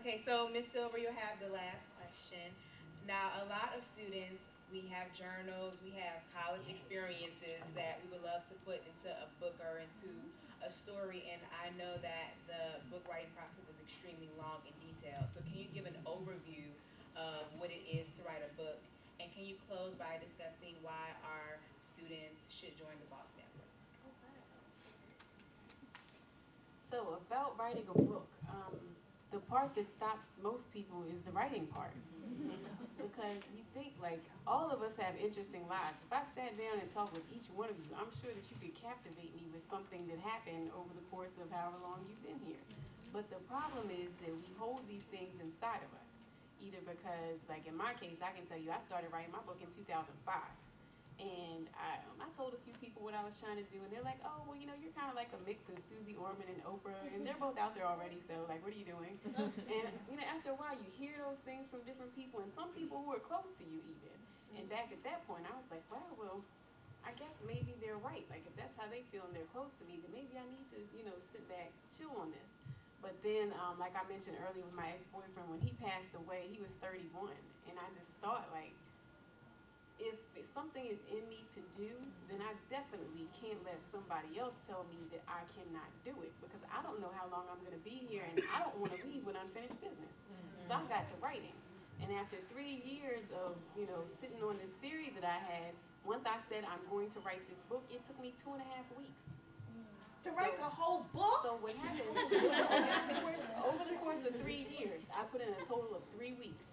Okay, so Ms. Silver, you have the last question. Now, a lot of students, we have journals, we have college experiences that we would love to put into a book or into a story, and I know that the book writing process is extremely long and detailed. So can you give an overview of what it is to write a book? And can you close by discussing why our students should join the Boss Network? So about writing a book, the part that stops most people is the writing part. Because you think like all of us have interesting lives. If I sat down and talked with each one of you, I'm sure that you could captivate me with something that happened over the course of however long you've been here. But the problem is that we hold these things inside of us. Either because, like in my case, I can tell you I started writing my book in 2005. And I told a few people what I was trying to do, and they're like, oh, well, you know, you're kind of like a mix of Susie Orman and Oprah, and they're both out there already, so, like, what are you doing? And, you know, after a while, you hear those things from different people, and some people who are close to you even. And back at that point, I was like, wow, well, I guess maybe they're right. Like, if that's how they feel and they're close to me, then maybe I need to, you know, sit back, chill on this. But then, like I mentioned earlier with my ex-boyfriend, when he passed away, he was 31, and I just thought, like, if something is in me to do, then I definitely can't let somebody else tell me that I cannot do it, because I don't know how long I'm going to be here, and I don't want to leave with unfinished business. So I got to writing. And after 3 years of, you know, sitting on this theory that I had, once I said I'm going to write this book, it took me 2.5 weeks. To write the whole book? So what happened, over the course of 3 years, I put in a total of 3 weeks.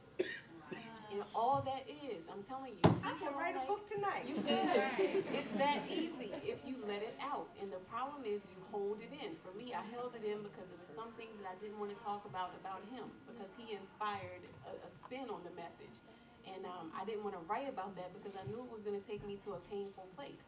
And all that is, I'm telling you. I can write a book tonight. You could. It's that easy if you let it out. And the problem is you hold it in. For me, I held it in because there were some things that I didn't want to talk about him, because he inspired a spin on the message. And I didn't want to write about that because I knew it was going to take me to a painful place.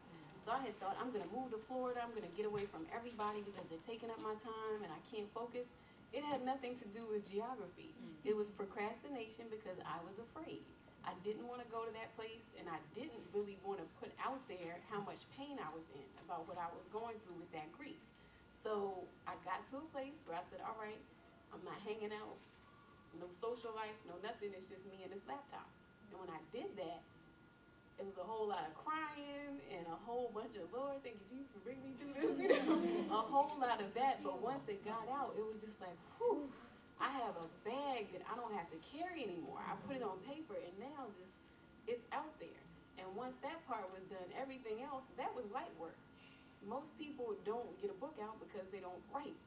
So I had thought, I'm going to move to Florida. I'm going to get away from everybody because they're taking up my time and I can't focus. It had nothing to do with geography. It was procrastination because I was afraid. I didn't want to go to that place, and I didn't really want to put out there how much pain I was in about what I was going through with that grief. So I got to a place where I said, all right, I'm not hanging out, no social life, no nothing, it's just me and this laptop. And when I did that, it was a whole lot of crying and a whole bunch of, Lord, thank you, Jesus, for bringing me through this, you know, a whole lot of that. But once it got out, it was just like, whew, I have a bag that I don't have to carry anymore. I put it on paper, and now just, it's out there. And once that part was done, everything else, that was light work. Most people don't get a book out because they don't write.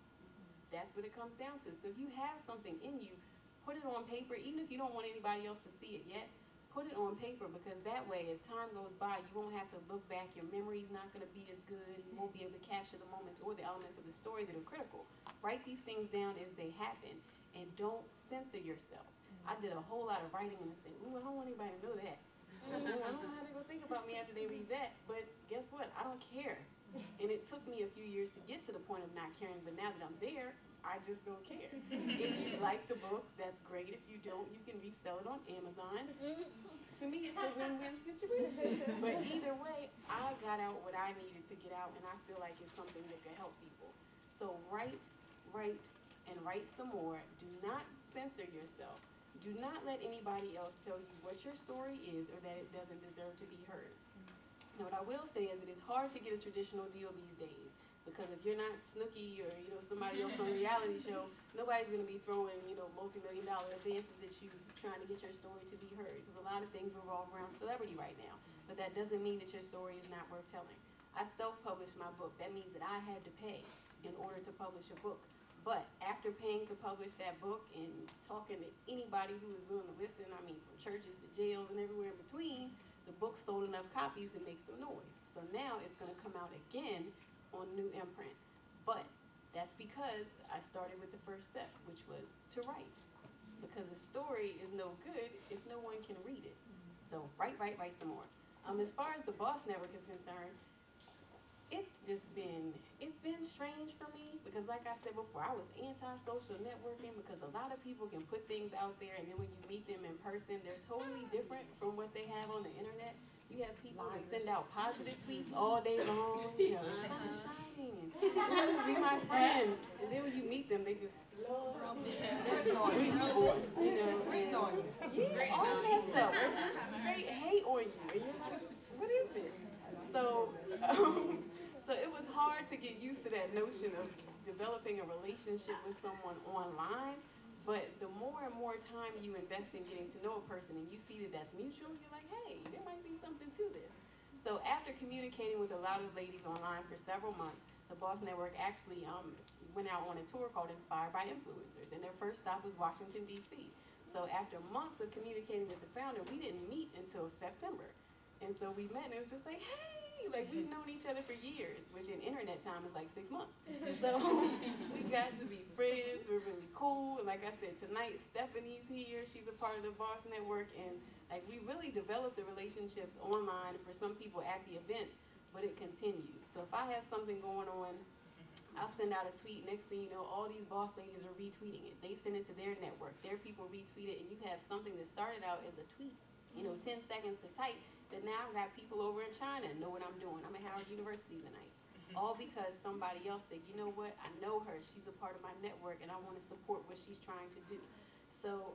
That's what it comes down to. So if you have something in you, put it on paper, even if you don't want anybody else to see it yet. Put it on paper, because that way, as time goes by, you won't have to look back. Your memory's not going to be as good. You won't be able to capture the moments or the elements of the story that are critical. Write these things down as they happen, and don't censor yourself. I did a whole lot of writing and I said, ooh, I don't want anybody to know that. Ooh, I don't know how they're going to think about me after they read that. But guess what? I don't care. And it took me a few years to get to the point of not caring, but now that I'm there, I just don't care. If you like the book, that's great. If you don't, you can resell it on Amazon. To me, it's a win-win situation. But either way, I got out what I needed to get out, and I feel like it's something that could help people. So write, and write some more. Do not censor yourself. Do not let anybody else tell you what your story is or that it doesn't deserve to be heard. Now, what I will say is it is hard to get a traditional deal these days. Because if you're not Snooki or, you know, somebody else on a reality show, nobody's going to be throwing, you know, multi-million-dollar advances at you trying to get your story to be heard. Because a lot of things revolve around celebrity right now. But that doesn't mean that your story is not worth telling. I self-published my book. That means that I had to pay in order to publish a book. But after paying to publish that book and talking to anybody who was willing to listen, I mean, from churches to jails and everywhere in between, the book sold enough copies to make some noise. So now it's going to come out again on new imprint. But that's because I started with the first step, which was to write. Because a story is no good if no one can read it. So write some more. As far as the Boss Network is concerned, it's been strange for me because, like I said before, I was anti-social networking because a lot of people can put things out there, and then when you meet them in person, they're totally different from what they have on the internet. You have people that send out positive tweets all day long, you know, the sun is shining, and be my friend. And then when you meet them, they just, Lord, Written on you. you know, Written on you. yeah, all that stuff, or just straight hate on you. And you're like, what is this? So, so it was hard to get used to that notion of developing a relationship with someone online. But the more and more time you invest in getting to know a person and you see that that's mutual, you're like, hey, there might be something to this. So after communicating with a lot of ladies online for several months, the Boss Network actually went out on a tour called Inspired by Influencers, and their first stop was Washington, D.C. So after months of communicating with the founder, we didn't meet until September. And so we met, and it was just like, hey, like we've known each other for years, which in internet time is like 6 months. So we got to be friends, we're really cool. And like I said, tonight Stephanie's here, she's a part of the Boss Network, and like we really developed the relationships online for some people at the events, but it continues. So if I have something going on, I'll send out a tweet, next thing you know, all these boss ladies are retweeting it. They send it to their network, their people retweet it, and you have something that started out as a tweet, 10 seconds to type, that now I've got people over in China know what I'm doing. I'm at Howard University tonight. All because somebody else said, you know what, I know her, she's a part of my network, and I want to support what she's trying to do. So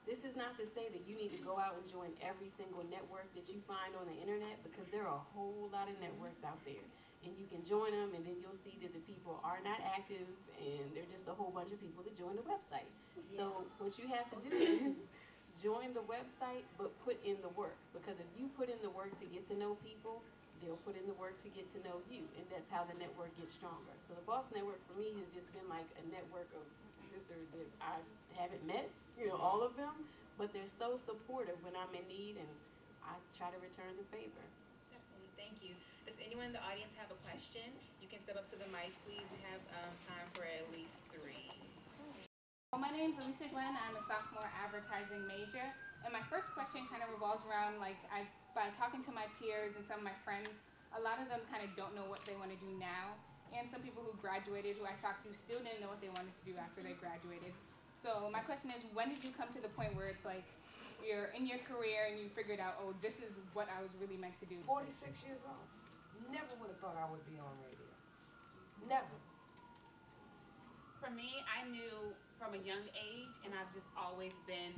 this is not to say that you need to go out and join every single network that you find on the internet, because there are a whole lot of networks out there. And you can join them, and then you'll see that the people are not active, and they're just a whole bunch of people that join the website. Yeah. So what you have to do is join the website, but put in the work. Because if you put in the work to get to know people, they'll put in the work to get to know you. And that's how the network gets stronger. So the Boss Network for me has just been like a network of sisters that I haven't met, all of them, but they're so supportive when I'm in need, and I try to return the favor. Definitely, thank you. Does anyone in the audience have a question? You can step up to the mic, please. We have time for at least 3. Well, my name's Elisa Glenn. I'm a sophomore advertising major. And my first question kind of revolves around, by talking to my peers and some of my friends, a lot of them kind of don't know what they want to do now. And some people who graduated, who I talked to, still didn't know what they wanted to do after they graduated. So my question is, when did you come to the point where it's like you're in your career and you figured out, oh, this is what I was really meant to do? 46 years old. Never would have thought I would be on radio. Never. For me, I knew from a young age, and I've just always been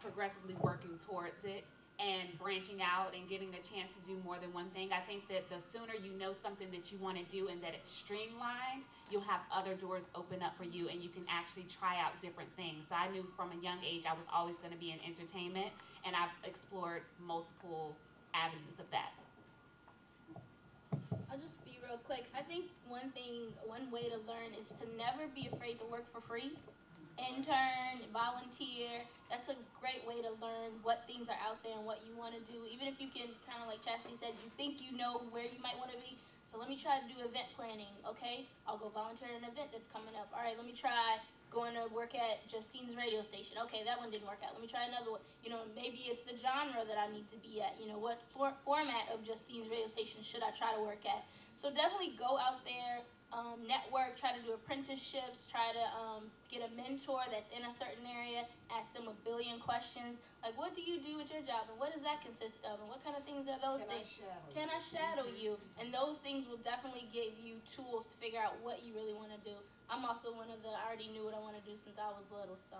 progressively working towards it and branching out and getting a chance to do more than one thing. I think that the sooner you know something that you want to do and that it's streamlined, you'll have other doors open up for you, and you can actually try out different things. So I knew from a young age I was always going to be in entertainment, and I've explored multiple avenues of that. I'll just be real quick. I think one way to learn is to never be afraid to work for free. Intern, volunteer, that's a great way to learn what things are out there and what you want to do. Even if you can, kind of like Chastity said, you think you know where you might want to be. So let me try to do event planning, okay? I'll go volunteer at an event that's coming up. All right, let me try going to work at Justine's radio station. Okay, that one didn't work out. Let me try another one. Maybe it's the genre that I need to be at. What format of Justine's radio station should I try to work at? So definitely go out there, network, try to do apprenticeships, try to get a mentor that's in a certain area, ask them a billion questions. Like, what do you do with your job, and what does that consist of, and what kind of things are those things? Can I shadow you? And those things will definitely give you tools to figure out what you really want to do. I'm also I already knew what I want to do since I was little, so.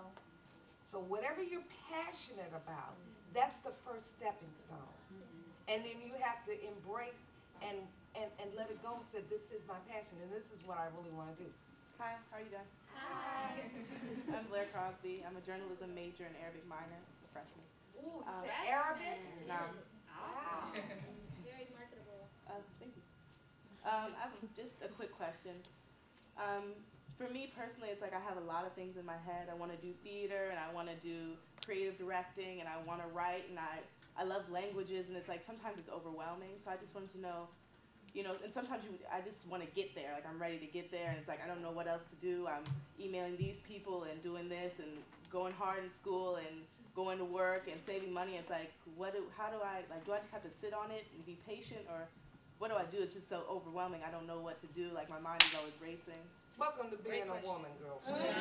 So whatever you're passionate about, that's the first stepping stone. And then you have to embrace and let it go and say, this is my passion, and this is what I really want to do. Hi, how are you doing? Hi. I'm Blair Crosby. I'm a journalism major and Arabic minor, a freshman. Ooh, you said Arabic? No. Wow. Very marketable. Thank you. I've just a quick question. For me personally, it's like I have a lot of things in my head. I want to do theater, and I want to do creative directing, and I want to write, and I love languages, and it's like sometimes it's overwhelming. So I just wanted to know, and sometimes I just want to get there. Like, I'm ready to get there, and it's like I don't know what else to do. I'm emailing these people and doing this and going hard in school and going to work and saving money. It's like, do I just have to sit on it and be patient, or what do I do? It's just so overwhelming. I don't know what to do. Like, my mind is always racing. Welcome to being a woman, girlfriend.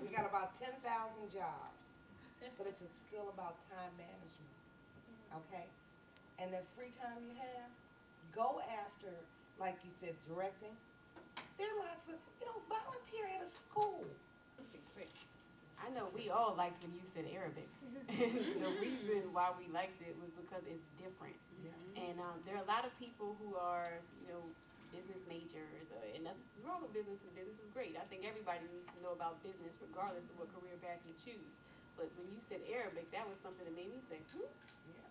We got about 10,000 jobs, but it's still about time management, okay? and that free time you have, go after, like you said, directing. There are lots of, volunteer at a school. I know we all liked when you said Arabic. The reason why we liked it was because it's different. Yeah. And there are a lot of people who are, business majors, and nothing wrong with business, and business is great. I think everybody needs to know about business regardless of what career path you choose. But when you said Arabic, that was something that made me say, Yeah.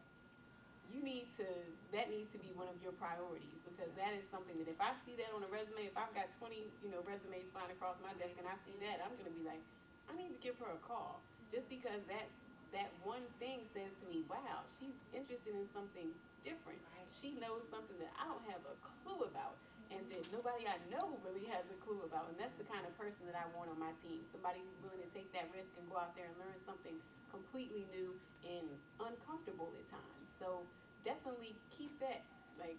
that needs to be one of your priorities, because that is something that if I see that on a resume, if I've got 20, resumes flying across my desk and I see that, I'm going to be like, I need to give her a call, just because that one thing says to me, wow, she's interested in something different. She knows something that I don't have a clue about, and that nobody I know really has a clue about. And that's the kind of person that I want on my team, somebody who's willing to take that risk and go out there and learn something completely new and uncomfortable at times. So definitely keep that, like,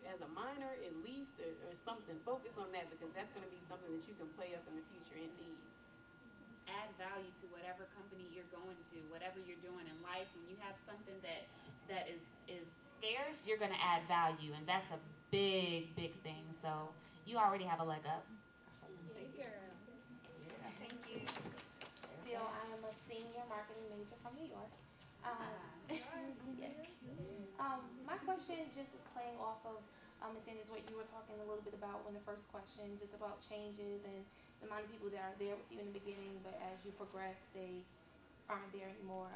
as a minor at least, or something. Focus on that, because that's going to be something that you can play up in the future indeed. Add value to whatever company you're going to, whatever you're doing in life. When you have something that is scarce, you're going to add value, and that's a big thing. So you already have a leg up. Thank you. Thank you. Bill, I am a senior marketing major from New York. Yes. My question just is playing off of, Ms. Sanders, what you were talking a little bit about when the first question, just about changes and the amount of people that are there with you in the beginning, but as you progress, they aren't there anymore.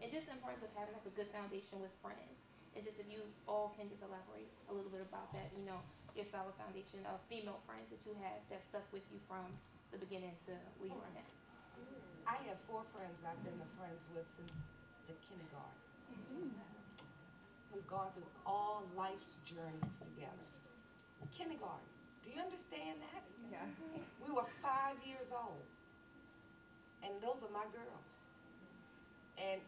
And just the importance of having like a good foundation with friends. And just if you all can just elaborate a little bit about that, your solid foundation of female friends that you have that stuck with you from the beginning to where you are now. I have 4 friends I've been friends with since the kindergarten. We've gone through all life's journeys together. Kindergarten. Do you understand that? Yeah. We were 5 years old. And those are my girls. And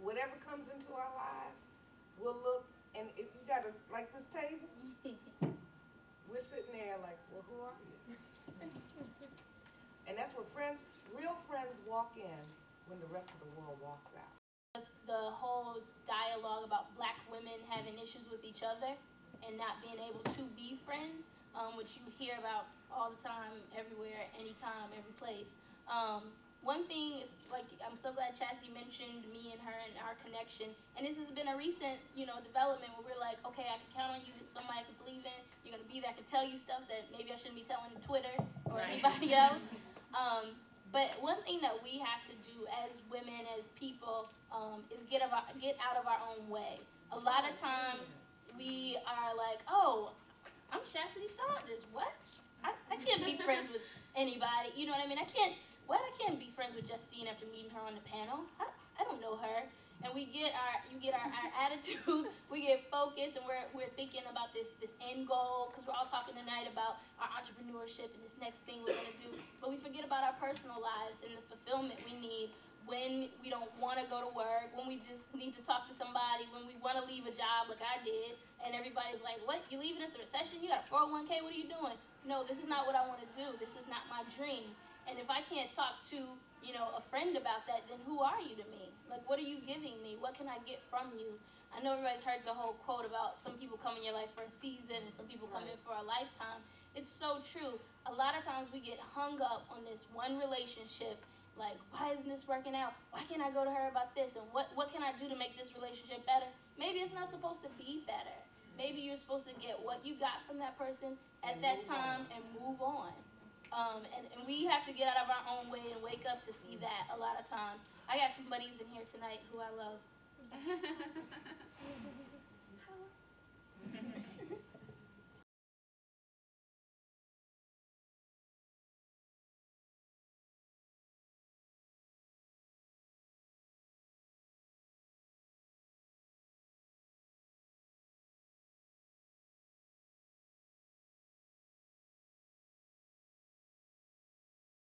whatever comes into our lives, we'll look, and if you got like this table, we're sitting there like, well, who are you? And that's what real friends walk in when the rest of the world walks out. The whole dialogue about black women having issues with each other and not being able to be friends, which you hear about all the time, everywhere, anytime, every place. One thing is, like, I'm so glad Chassie mentioned me and her and our connection. And this has been a recent, development where we're like, okay, I can count on you, it's somebody I can believe in. You're going to be there, I can tell you stuff that maybe I shouldn't be telling Twitter or anybody else. But one thing that we have to do as women, as people, is get out of our own way. A lot of times we are like, oh, I'm Chastity Saunders. What? I can't be friends with anybody. You know what I mean? I can't be friends with Justine after meeting her on the panel. I don't know her. And you get our attitude, we get focused, and we're thinking about this end goal, because we're all talking tonight about our entrepreneurship and this next thing we're gonna do. But we forget about our personal lives and the fulfillment we need when we don't want to go to work, when we just need to talk to somebody, when we want to leave a job like I did, and everybody's like, what, you leaving us a recession? You got a 401k, what are you doing? No, this is not what I want to do. This is not my dream. And if I can't talk to, a friend about that, then who are you to me? Like, what are you giving me? What can I get from you? I know everybody's heard the whole quote about some people come in your life for a season and some people come in for a lifetime. It's so true. A lot of times we get hung up on this one relationship. Like, why isn't this working out? Why can't I go to her about this? And what can I do to make this relationship better? Maybe it's not supposed to be better. Maybe you're supposed to get what you got from that person at that time and move on. And we have to get out of our own way and wake up to see that a lot of times. I got some buddies in here tonight who I love.